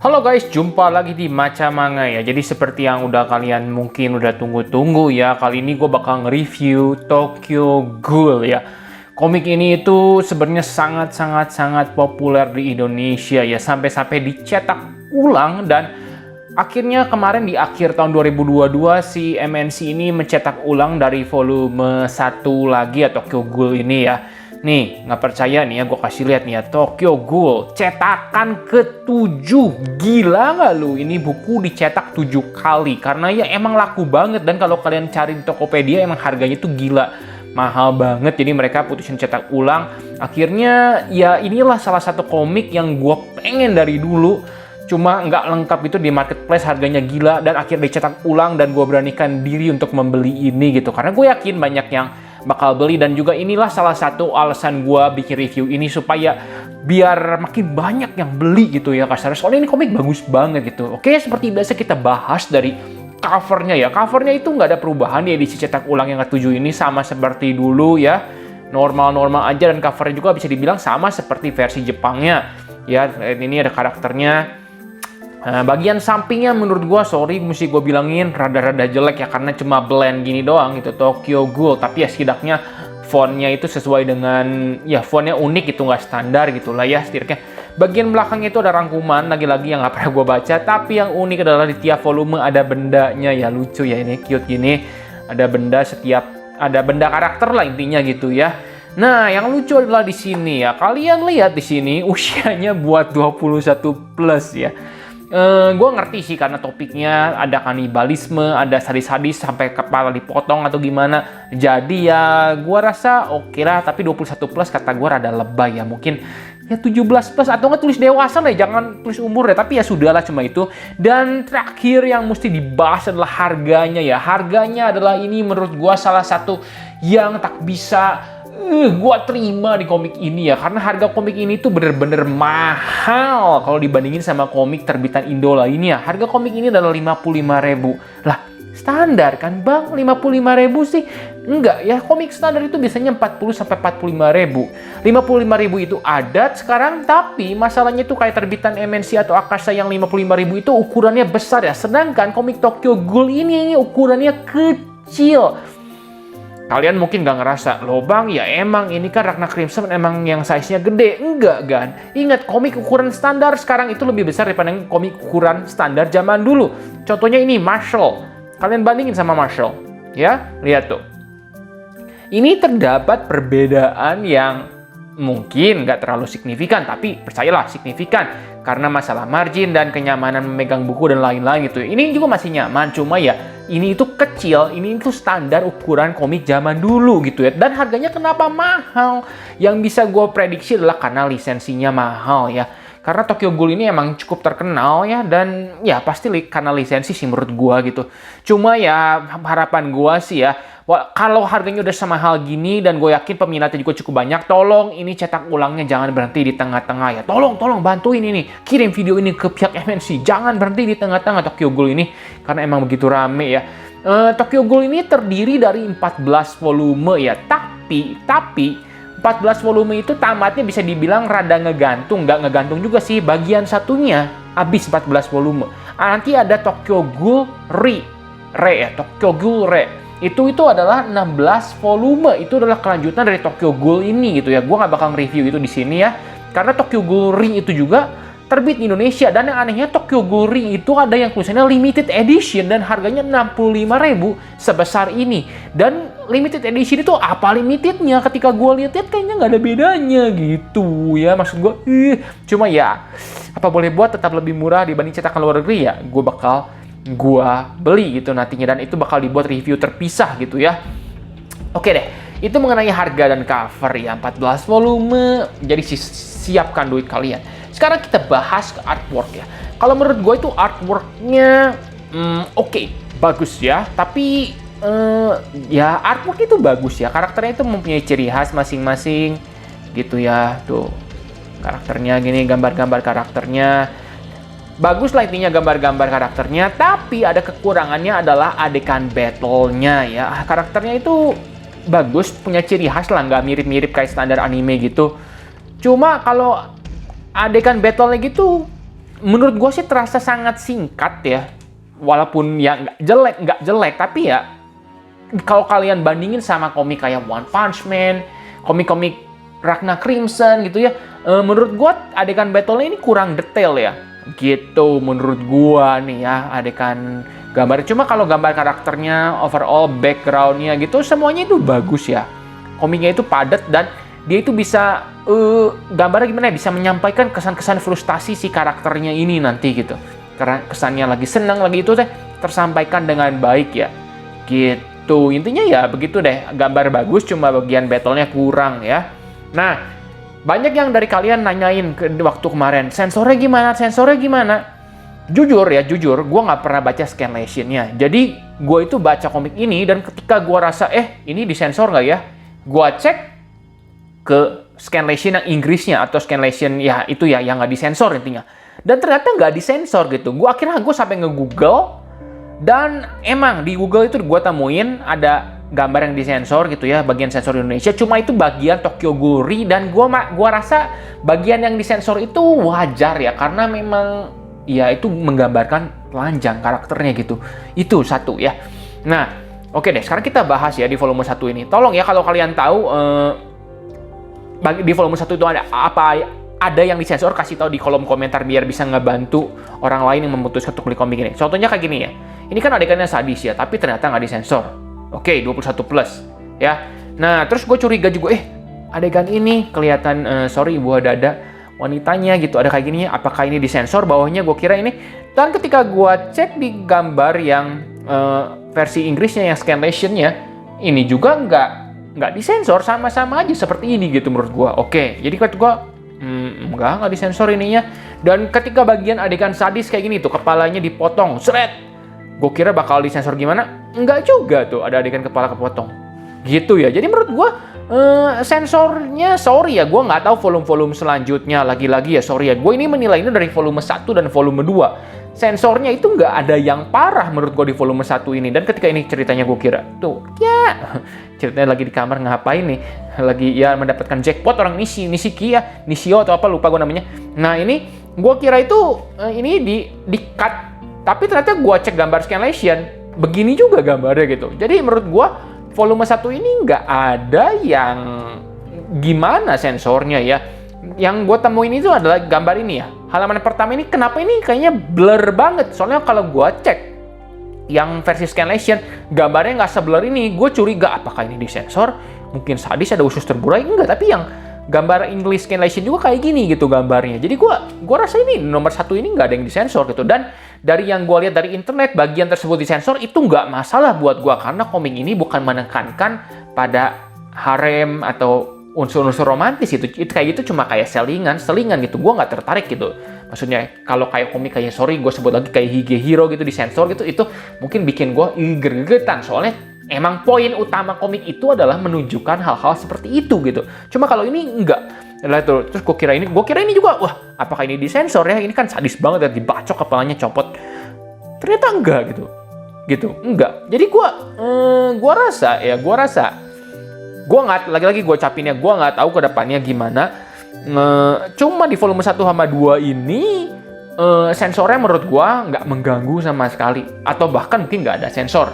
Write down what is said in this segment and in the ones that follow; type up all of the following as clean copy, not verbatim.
Halo guys, jumpa lagi di Maca Manga ya. Jadi seperti yang kalian mungkin udah tunggu-tunggu ya, kali ini gue bakal nge-review Tokyo Ghoul ya. Komik ini itu sebenarnya sangat populer di Indonesia ya, sampai-sampai dicetak ulang dan akhirnya kemarin di akhir tahun 2022 si MNC ini mencetak ulang dari volume 1 lagi ya Tokyo Ghoul ini ya. Nih, nggak percaya nih ya, gue kasih lihat nih ya, Tokyo Ghoul, cetakan ke-7. Gila nggak lu? Ini buku dicetak 7 kali, karena ya emang laku banget, dan kalau kalian cari di Tokopedia emang harganya tuh gila. Mahal banget, jadi mereka putusin cetak ulang. Akhirnya, ya inilah salah satu komik yang gue pengen dari dulu, cuma nggak lengkap itu di marketplace, harganya gila, dan akhirnya dicetak ulang, dan gue beranikan diri untuk membeli ini gitu, karena gue yakin banyak yang bakal beli, dan juga inilah salah satu alasan gue bikin review ini supaya biar makin banyak yang beli gitu ya kasarnya, soalnya ini komik bagus banget gitu. Oke, seperti biasa kita bahas dari covernya ya. Covernya itu nggak ada perubahan di edisi cetak ulang yang ke-7 ini, sama seperti dulu ya, normal-normal aja, dan covernya juga bisa dibilang sama seperti versi Jepangnya ya. Ini ada karakternya. Nah, bagian sampingnya menurut gua, sorry mesti gue bilangin, rada-rada jelek ya, karena cuma blend gini doang gitu, Tokyo Ghoul. Tapi ya setidaknya fontnya itu sesuai dengan, ya fontnya unik gitu, nggak standar gitu lah ya setidaknya. Bagian belakangnya itu ada rangkuman, lagi-lagi yang nggak pernah gue baca, tapi yang unik adalah di tiap volume ada bendanya ya, lucu ya, ini cute gini. Ada benda ada benda karakter lah intinya gitu ya. Nah, yang lucu adalah di sini ya, kalian lihat di sini usianya buat 21 plus ya. Gue ngerti sih karena topiknya ada kanibalisme, ada sadis-sadis sampai kepala dipotong atau gimana. Jadi ya gue rasa oke lah, tapi 21 plus kata gue rada lebay ya. Mungkin ya 17 plus atau nggak tulis dewasa lah, jangan tulis umur deh. Tapi ya sudahlah, cuma itu. Dan terakhir yang mesti dibahas adalah harganya ya. Harganya adalah ini menurut gue salah satu yang tak bisa gue terima di komik ini ya, karena harga komik ini tuh bener-bener mahal kalau dibandingin sama komik terbitan Indo lainnya. Harga komik ini adalah 55.000. Lah, standar kan bang, 55.000 sih? Enggak ya, komik standar itu biasanya 40 sampai 45.000. 55.000 itu adat sekarang, tapi masalahnya tuh kayak terbitan MNC atau Akasa yang 55.000 itu ukurannya besar ya, sedangkan komik Tokyo Ghoul ini ukurannya kecil. Kalian mungkin gak ngerasa, loh bang, ya emang ini kan Ragna Crimson emang yang size-nya gede. Enggak kan? Ingat, komik ukuran standar sekarang itu lebih besar daripada komik ukuran standar zaman dulu. Contohnya ini, Marshall. Kalian bandingin sama Marshall. Ya, lihat tuh. Ini terdapat perbedaan yang mungkin nggak terlalu signifikan, tapi percayalah signifikan. Karena masalah margin dan kenyamanan memegang buku dan lain-lain gitu. Ini juga masih nyaman, cuma ya ini itu kecil, ini itu standar ukuran komik zaman dulu gitu ya. Dan harganya kenapa mahal? Yang bisa gue prediksi adalah karena lisensinya mahal ya. Karena Tokyo Ghoul ini emang cukup terkenal ya, dan ya pasti karena lisensi sih menurut gue gitu. Cuma ya harapan gue sih ya, kalau harganya udah semahal gini dan gue yakin peminatnya juga cukup banyak, tolong ini cetak ulangnya jangan berhenti di tengah-tengah ya. Tolong bantuin ini, kirim video ini ke pihak MNC, jangan berhenti di tengah-tengah Tokyo Ghoul ini, karena emang begitu rame ya. Tokyo Ghoul ini terdiri dari 14 volume ya, tapi 14 volume itu tamatnya bisa dibilang rada ngegantung. Nggak ngegantung juga sih, bagian satunya habis 14 volume. Nanti ada Tokyo Ghoul Re ya, Tokyo Ghoul Re. Itu adalah 16 volume. Itu adalah kelanjutan dari Tokyo Ghoul ini gitu ya. Gue nggak bakal nge-review itu di sini ya. Karena Tokyo Ghoul Re itu juga terbit di Indonesia, dan yang anehnya Tokyo Ghoul Re itu ada yang tulisannya limited edition dan harganya 65.000 sebesar ini. Dan limited edition itu apa limitednya? Ketika gue lihat kayaknya nggak ada bedanya gitu ya. Maksud gue, cuma ya apa boleh buat, tetap lebih murah dibanding cetakan luar negeri ya. Gue beli gitu nantinya, dan itu bakal dibuat review terpisah gitu ya. Oke deh, itu mengenai harga dan cover ya, 14 volume. Jadi siapkan duit kalian. Sekarang kita bahas ke artwork ya. Kalau menurut gue itu artworknya oke, bagus ya. Tapi ya artwork itu bagus ya. Karakternya itu mempunyai ciri khas masing-masing gitu ya. Tuh karakternya gini, gambar-gambar karakternya bagus lah intinya, gambar-gambar karakternya. Tapi ada kekurangannya adalah adegan battle-nya ya. Karakternya itu bagus, punya ciri khas lah, nggak mirip-mirip kayak standar anime gitu. Cuma kalau adegan battle-nya gitu menurut gue sih terasa sangat singkat ya. Walaupun ya nggak jelek, tapi ya kalau kalian bandingin sama komik kayak One Punch Man, komik-komik Ragnar Crimson gitu ya, menurut gue adegan battle-nya ini kurang detail ya. Gitu menurut gue nih ya, adegan gambar. Cuma kalau gambar karakternya, overall background-nya gitu, semuanya itu bagus ya. Komiknya itu padat dan dia itu bisa gambarnya gimana ya, bisa menyampaikan kesan-kesan frustasi si karakternya ini nanti gitu. Karena kesannya lagi senang, lagi itu tersampaikan dengan baik ya. Gitu. Intinya ya begitu deh. Gambar bagus, cuma bagian battle-nya kurang ya. Nah, banyak yang dari kalian nanyain waktu kemarin, sensornya gimana? Jujur, gue nggak pernah baca scanlation-nya. Jadi, gue itu baca komik ini, dan ketika gue rasa, ini disensor nggak ya? Gue cek ke scanlation yang Inggrisnya, atau scanlation ya itu ya yang nggak disensor intinya. Dan ternyata nggak disensor gitu. Akhirnya gue sampai nge-google, dan emang di Google itu gue temuin ada gambar yang disensor gitu ya, bagian sensor Indonesia. Cuma itu bagian Tokyo Ghoul, dan gue rasa bagian yang disensor itu wajar ya, karena memang ya itu menggambarkan telanjang karakternya gitu. Itu satu ya. Nah, oke deh, sekarang kita bahas ya di volume 1 ini. Tolong ya kalau kalian tahu di volume 1 itu ada yang disensor, kasih tahu di kolom komentar biar bisa ngebantu orang lain yang memutuskan untuk beli komik ini. Contohnya kayak gini ya. Ini kan adegannya sadis ya, tapi ternyata nggak disensor. Oke, 21 plus ya. Nah, terus gue curiga juga, adegan ini kelihatan sorry buah dada wanitanya gitu, ada kayak gini, apakah ini disensor? Bawahnya gue kira ini. Dan ketika gue cek di gambar yang versi Inggrisnya yang scanlation-nya, ini juga nggak disensor, sama-sama aja seperti ini gitu menurut gue. Oke, jadi kata gue nggak disensor ininya. Dan ketika bagian adegan sadis kayak gini tuh, kepalanya dipotong, seret. Gue kira bakal disensor gimana? Enggak juga tuh, ada adegan kepala kepotong. Gitu ya. Jadi menurut gue sensornya, sorry ya, gue nggak tahu volume-volume selanjutnya. Lagi-lagi ya, sorry ya. Gue ini menilainya dari volume 1 dan volume 2. Sensornya itu nggak ada yang parah menurut gue di volume 1 ini. Dan ketika ini ceritanya gue kira, tuh, ya, ceritanya lagi di kamar ngapain nih? Lagi ya mendapatkan jackpot orang Nishio atau apa, lupa gue namanya. Nah ini, gue kira itu ini di cut. Tapi ternyata gue cek gambar scanlation, begini juga gambarnya gitu. Jadi menurut gue, volume 1 ini nggak ada yang gimana sensornya ya. Yang gue temuin itu adalah gambar ini ya. Halaman pertama ini, kenapa ini kayaknya blur banget. Soalnya kalau gue cek yang versi scanlation, gambarnya nggak seblur ini. Gue curiga, apakah ini disensor? Mungkin sadis, ada usus terburai. Enggak, tapi yang gambar English scanlation juga kayak gini gitu gambarnya. Jadi gue rasa ini nomor 1 ini nggak ada yang disensor gitu. Dan dari yang gue lihat dari internet, bagian tersebut disensor itu nggak masalah buat gue, karena komik ini bukan menekankan pada harem atau unsur-unsur romantis itu kayak gitu, cuma kayak selingan gitu. Gue nggak tertarik gitu. Maksudnya kalau kayak komik kayak, sorry gue sebut lagi kayak Higehiro gitu disensor gitu, itu mungkin bikin gue gregetan. Soalnya emang poin utama komik itu adalah menunjukkan hal-hal seperti itu gitu. Cuma kalau ini enggak. Terus gue kira ini juga, wah, apakah ini disensor ya? Ini kan sadis banget ya, dibacok kepalanya, copot. Ternyata enggak gitu, enggak. Jadi gue rasa gue nggak, lagi-lagi gue capinnya, gue nggak tahu ke depannya gimana. Cuma di volume 1 sama 2 ini sensornya menurut gue nggak mengganggu sama sekali, atau bahkan mungkin nggak ada sensor.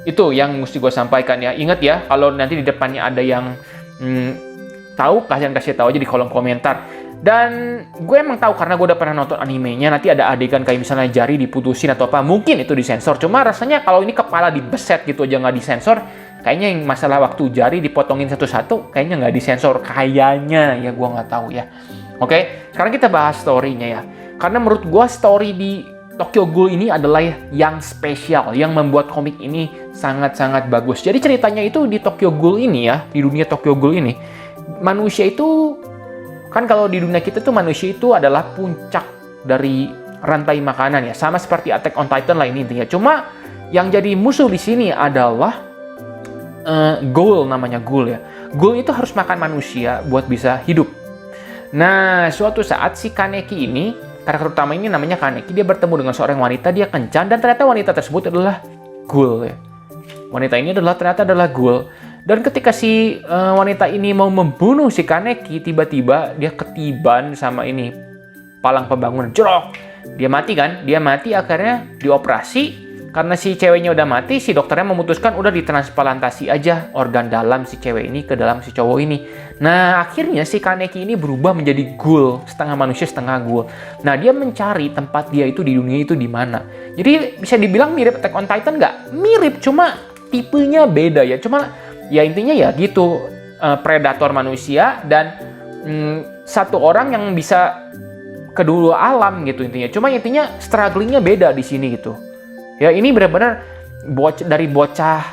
Itu yang mesti gue sampaikan ya. Ingat ya, kalau nanti di depannya ada yang tahu, kalian kasih tahu aja di kolom komentar. Dan gue emang tahu karena gue udah pernah nonton animenya, nanti ada adegan kayak misalnya jari diputusin atau apa, mungkin itu disensor. Cuma rasanya kalau ini kepala dibeset gitu aja nggak disensor, kayaknya yang masalah waktu jari dipotongin satu-satu, kayaknya nggak disensor. Kayaknya ya, gue nggak tahu ya. Oke, sekarang kita bahas story-nya ya. Karena menurut gue story di Tokyo Ghoul ini adalah yang spesial, yang membuat komik ini sangat-sangat bagus. Jadi ceritanya itu di Tokyo Ghoul ini ya, di dunia Tokyo Ghoul ini, manusia itu, kan kalau di dunia kita tuh manusia itu adalah puncak dari rantai makanan ya, sama seperti Attack on Titan lah ini intinya. Cuma yang jadi musuh di sini adalah Ghoul, namanya Ghoul ya. Ghoul itu harus makan manusia buat bisa hidup. Nah, suatu saat si Kaneki ini, karakter utama ini namanya Kaneki, dia bertemu dengan seorang wanita, dia kencan, dan ternyata wanita tersebut adalah Ghoul ya. Wanita ini ternyata adalah Ghoul. Dan ketika si wanita ini mau membunuh si Kaneki, tiba-tiba dia ketiban sama ini palang pembangunan, jorok. Dia mati kan? Dia mati akhirnya dioperasi. Karena si ceweknya udah mati, si dokternya memutuskan udah ditransplantasi aja organ dalam si cewek ini ke dalam si cowok ini. Nah, akhirnya si Kaneki ini berubah menjadi ghoul, setengah manusia, setengah ghoul. Nah, dia mencari tempat dia itu di dunia itu di mana. Jadi, bisa dibilang mirip Attack on Titan nggak? Mirip, cuma tipenya beda ya. Cuma, ya intinya ya gitu, predator manusia dan satu orang yang bisa kedua alam gitu intinya. Cuma intinya strugglingnya beda di sini gitu. Ya ini benar-benar dari bocah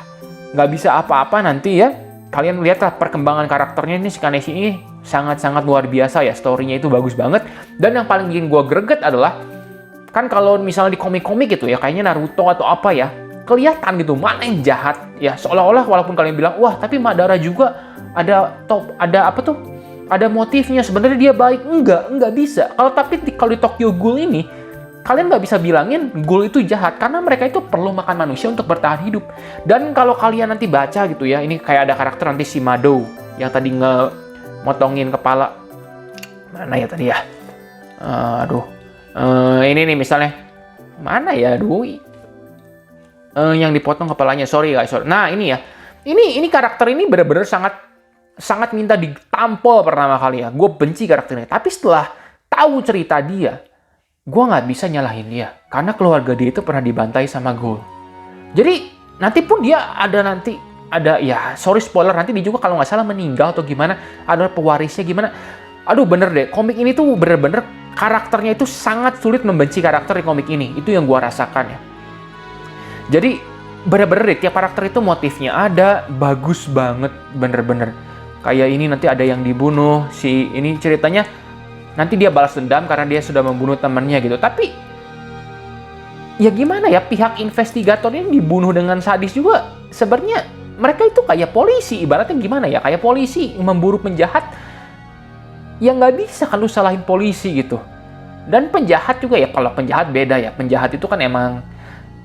nggak bisa apa-apa nanti ya. Kalian lihatlah perkembangan karakternya ini, si Kaneki ini sangat-sangat luar biasa ya. Story-nya itu bagus banget. Dan yang paling bikin gue greget adalah, kan kalau misalnya di komik-komik gitu ya, kayaknya Naruto atau apa ya, kelihatan gitu mana yang jahat ya. Seolah-olah walaupun kalian bilang, wah tapi Madara juga ada apa tuh? Ada motifnya, sebenarnya dia baik. Enggak bisa. Kalau di Tokyo Ghoul ini, kalian nggak bisa bilangin ghoul itu jahat, karena mereka itu perlu makan manusia untuk bertahan hidup. Dan kalau kalian nanti baca gitu ya, ini kayak ada karakter nanti si Mado yang tadi ngemotongin kepala. Mana ya tadi ya? Ini nih misalnya. Mana ya? Yang dipotong kepalanya. Sorry guys. Nah ini ya. Ini karakter ini benar-benar sangat minta ditampol pertama kali ya. Gue benci karakternya. Tapi setelah tahu cerita dia, gue nggak bisa nyalahin dia. Karena keluarga dia itu pernah dibantai sama ghoul. Jadi, nanti pun dia ada ya, sorry spoiler, nanti dia juga kalau nggak salah meninggal atau gimana, ada pewarisnya gimana. Aduh bener deh, komik ini tuh bener-bener karakternya itu sangat sulit membenci karakter di komik ini. Itu yang gue rasakan ya. Jadi, bener-bener deh, tiap karakter itu motifnya ada, bagus banget, bener-bener. Kayak ini nanti ada yang dibunuh, ini ceritanya, nanti dia balas dendam karena dia sudah membunuh temannya gitu. Tapi, ya gimana ya, pihak investigator ini dibunuh dengan sadis juga. Sebenarnya mereka itu kayak polisi, ibaratnya gimana ya, kayak polisi memburu penjahat. Ya nggak bisa kan lu salahin polisi gitu. Dan penjahat juga ya, kalau penjahat beda ya. Penjahat itu kan emang,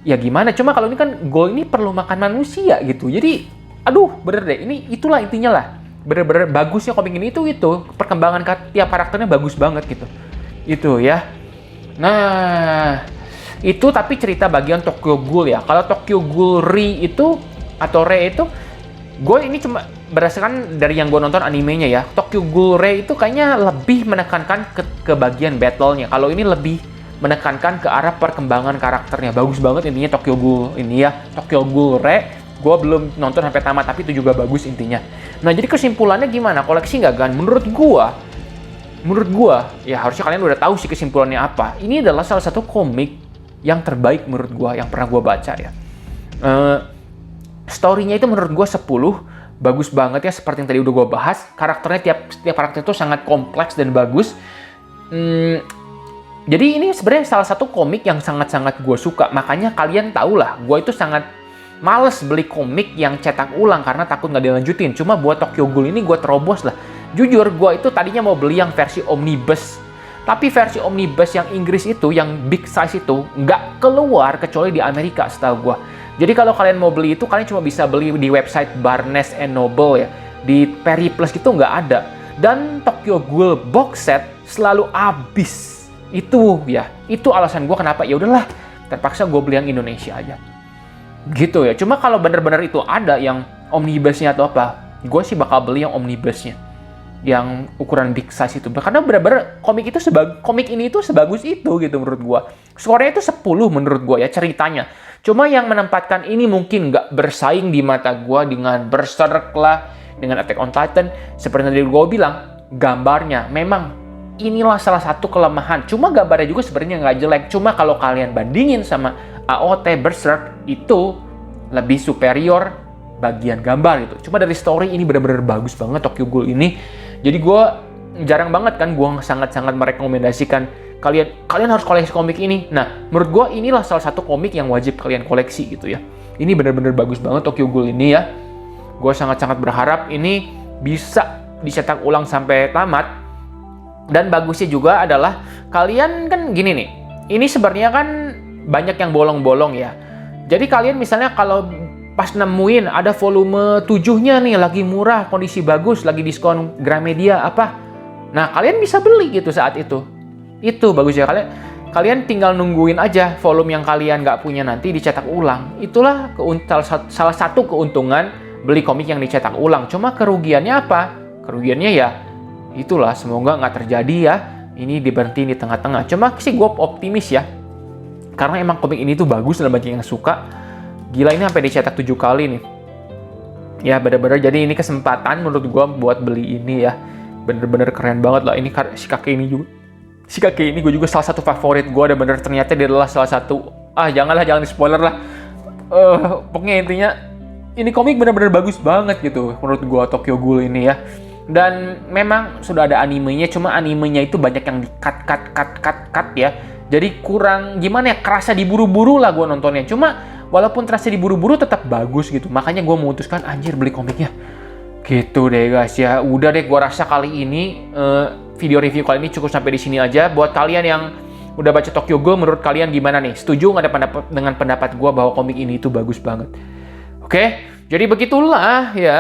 ya gimana. Cuma kalau ini kan, ghoul ini perlu makan manusia gitu. Jadi, aduh bener deh, itulah intinya lah. Bener-bener bagusnya komik ini itu perkembangan tiap karakternya bagus banget gitu. Itu ya. Nah, itu tapi cerita bagian Tokyo Ghoul ya. Kalau Tokyo Ghoul Re itu atau Re itu, gue ini cuma berdasarkan dari yang gue nonton animenya ya. Tokyo Ghoul Re itu kayaknya lebih menekankan ke bagian battle-nya. Kalau ini lebih menekankan ke arah perkembangan karakternya. Bagus banget intinya Tokyo Ghoul ini ya. Tokyo Ghoul Re. Gue belum nonton sampai tamat, tapi itu juga bagus intinya. Nah, jadi kesimpulannya gimana? Koleksi nggak, Gan? Menurut gue, ya harusnya kalian udah tahu sih kesimpulannya apa. Ini adalah salah satu komik yang terbaik menurut gue, yang pernah gue baca ya. Story-nya itu menurut gue 10, bagus banget ya, seperti yang tadi udah gue bahas. Karakternya, tiap karakter itu sangat kompleks dan bagus. Jadi ini sebenarnya salah satu komik yang sangat-sangat gue suka. Makanya kalian tahu lah, gue itu sangat males beli komik yang cetak ulang karena takut nggak dilanjutin. Cuma buat Tokyo Ghoul ini gue terobos lah. Jujur, gue itu tadinya mau beli yang versi omnibus. Tapi versi omnibus yang Inggris itu, yang big size itu, nggak keluar kecuali di Amerika setahu gue. Jadi kalau kalian mau beli itu, kalian cuma bisa beli di website Barnes & Noble ya. Di Periplus itu nggak ada. Dan Tokyo Ghoul box set selalu habis. Itu ya, itu alasan gue kenapa ya udahlah, terpaksa gue beli yang Indonesia aja. Gitu ya. Cuma kalau bener-bener itu ada yang omnibusnya atau apa, gue sih bakal beli yang omnibusnya, yang ukuran big size itu. Karena bener-bener komik ini itu sebagus itu gitu menurut gue. Skornya itu 10 menurut gue ya ceritanya. Cuma yang menempatkan ini mungkin nggak bersaing di mata gue dengan Berserk lah, dengan Attack on Titan. Seperti yang tadi gue bilang, gambarnya memang inilah salah satu kelemahan. Cuma gambarnya juga sebenarnya nggak jelek. Cuma kalau kalian bandingin sama AOT Berserk, itu lebih superior bagian gambar gitu. Cuma dari story ini benar-benar bagus banget Tokyo Ghoul ini. Jadi gue jarang banget kan, gue sangat-sangat merekomendasikan kalian harus koleksi komik ini. Nah, menurut gue inilah salah satu komik yang wajib kalian koleksi gitu ya. Ini benar-benar bagus banget Tokyo Ghoul ini ya. Gue sangat-sangat berharap ini bisa dicetak ulang sampai tamat. Dan bagusnya juga adalah kalian kan gini nih. Ini sebenarnya kan banyak yang bolong-bolong ya. Jadi kalian misalnya kalau pas nemuin ada volume 7-nya nih lagi murah, kondisi bagus, lagi diskon Gramedia apa. Nah, kalian bisa beli gitu saat itu. Itu bagus ya kalian. kalian tinggal nungguin aja volume yang kalian nggak punya nanti dicetak ulang. Itulah salah satu keuntungan beli komik yang dicetak ulang. Cuma kerugiannya apa? Kerugiannya ya itulah, semoga nggak terjadi ya. Ini diberhentiin di tengah-tengah. Cuma sih gue optimis ya. Karena emang komik ini tuh bagus dan banyak yang suka. Gila, ini sampai dicetak 7 kali nih. Ya bener-bener, jadi ini kesempatan menurut gue buat beli ini ya. Bener-bener keren banget lah. Ini si kakek ini juga. Si kakek ini gue juga salah satu favorit gue. Dan bener ternyata dia adalah salah satu... jangan di spoiler lah. Pokoknya intinya, ini komik bener-bener bagus banget gitu. Menurut gue Tokyo Ghoul ini ya. Dan memang sudah ada animenya, cuma animenya itu banyak yang di-cut ya. Jadi kurang, gimana ya, kerasa diburu-buru lah gue nontonnya. Cuma walaupun terasa diburu-buru tetap bagus gitu. Makanya gue memutuskan, anjir beli komiknya. Gitu deh guys ya. Udah deh, gue rasa kali ini video review kali ini cukup sampai di sini aja. Buat kalian yang udah baca Tokyo Ghoul, menurut kalian gimana nih? Setuju nggak dengan pendapat gue bahwa komik ini itu bagus banget? Oke, jadi begitulah ya.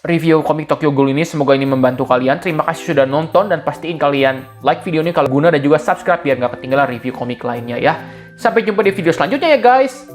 Review komik Tokyo Ghoul ini, semoga ini membantu kalian. Terima kasih sudah nonton dan pastiin kalian like video ini kalau guna dan juga subscribe biar nggak ketinggalan review komik lainnya ya. Sampai jumpa di video selanjutnya ya guys.